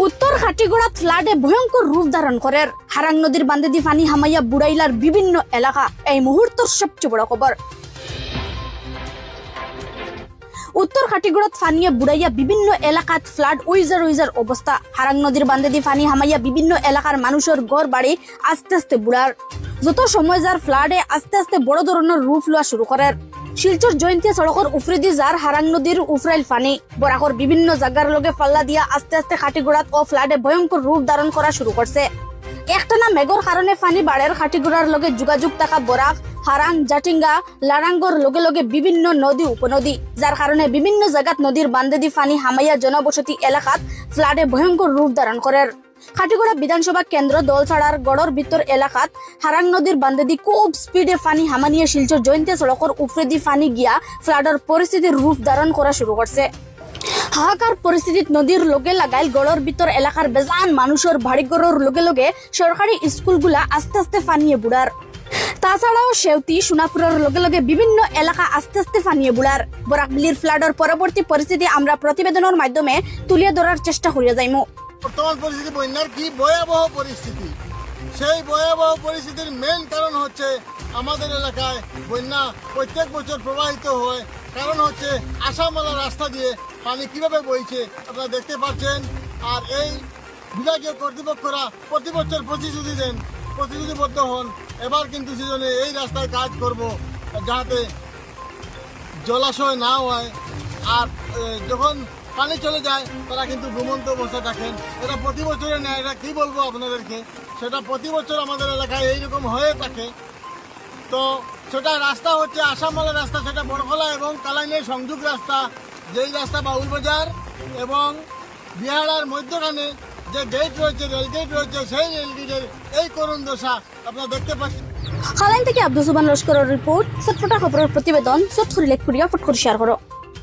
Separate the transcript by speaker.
Speaker 1: উত্তর খাটিগড়াত ফ্লাডে ভয়ঙ্কর রূপ ধারণ করে হারাং নদীর বান্ধে দি পানি হামাইয়া বুড়াইলার বিভিন্ন এলাকা। এই মুহূর্তের সবচেয়ে বড় খবর, উত্তর খাটিগড়াত ফানিয়ে বুড়াইয়া বিভিন্ন এলাকাত ফ্লাড উইজার অবস্থা। হারাং নদীর বান্ধে দি পানি হামাইয়া বিভিন্ন এলাকার মানুষের ঘর বাড়ি আস্তে আস্তে বুড়ার। যত সময় যার ফ্লাডে আস্তে আস্তে বড় ধরনের রূপ লওয়া শুরু করে। শিলচর জয়ন্তী সড়কের উফরে দি যার হারাং নদীর উফরাইল ফানি বরাকর বিভিন্ন জায়গার লগে ফাল্লা দিয়া আস্তে আস্তে খাটিগড়াত ও ফ্লাডে ভয়ঙ্কর রূপ ধারণ করা শুরু করছে। একটানা মেঘর কারণে ফানি বাড়ের খাটিগড়ার লগে যোগাযোগ থাকা বরাক, হারাং, জাটিঙ্গা, লারাঙ্গর লগে লগে বিভিন্ন নদী উপনদী, যার কারণে বিভিন্ন জায়গাত নদীর বান্ধে দি ফানি হামাইয়া জনবসতি এলাকাত ফ্লাডে ভয়ঙ্কর রূপ ধারণ করে। খাটিগড়া বিধানসভা কেন্দ্র দলছাড়ার গড়র ভিতর এলাকাত হারাং নদীর বান্ধে দি খুব স্পিডে ফানি হামানিয়ে শিলচর জয়ন্তী সড়কের উপরে দি ফানি গিয়া ফ্লাডের পরিস্থিতির রূপ ধারণ করা শুরু করছে। হাহাকার পরিস্থিতিত নদীর লগে লাগাইল গড়র ভিতর এলাকার বেজান মানুষের বাড়িঘরের লগে লগে সরকারি স্কুলগুলা আস্তে আস্তে ফানিয়ে বুড়ার। তাছাড়াও সেউতি সোনাপুরের লগে লগে বিভিন্ন এলাকা আস্তে আস্তে ফানিয়ে বুড়ার। বরাকবিলির ফ্লাডের পরবর্তী পরিস্থিতি আমরা প্রতিবেদনের মাধ্যমে তুলে ধরার চেষ্টা করিয়া যাইমু।
Speaker 2: বর্তমান পরিস্থিতি বন্যার কি ভয়াবহ পরিস্থিতি, সেই ভয়াবহ পরিস্থিতির মেন কারণ হচ্ছে আমাদের এলাকায় বন্যা প্রত্যেক বছর প্রবাহিত হয়। কারণ হচ্ছে আসামওয়ালা রাস্তা দিয়ে পানি কিভাবে বইছে আপনারা দেখতে পাচ্ছেন। আর এই বিভাগীয় কর্তৃপক্ষরা প্রতি বছর প্রতিশ্রুতিবদ্ধ হন। এবার কিন্তু সিজনে এই রাস্তায় কাজ করব যাতে জলাশয় না হয়। আর যখন পানি চলে যায় তারা কিন্তু ঘুমন্ত অবস্থায় থাকেন। এটা প্রতি বছরের নেয়। এটা কী বলবো আপনাদেরকে, সেটা প্রতি বছর আমাদের এলাকায় এইরকম হয়ে থাকে। তো সেটা রাস্তা হচ্ছে আসামওয়ালা রাস্তা, সেটা বড়খলা এবং কালাইনের সংযোগ রাস্তা। যেই রাস্তা বাউলবাজার এবং বিহারার মধ্যখানে যে গেট রয়েছে, রেল গেট রয়েছে, সেই রেল গেটের এই করুণ দশা আপনারা দেখতে পাচ্ছেন।
Speaker 1: খালাইন থেকে আব্দুল সুবহান লস্করের রিপোর্ট, চটফটা খবরের প্রতিবেদন। চট করে লেখ করিয়া ফট করে শেয়ার করো।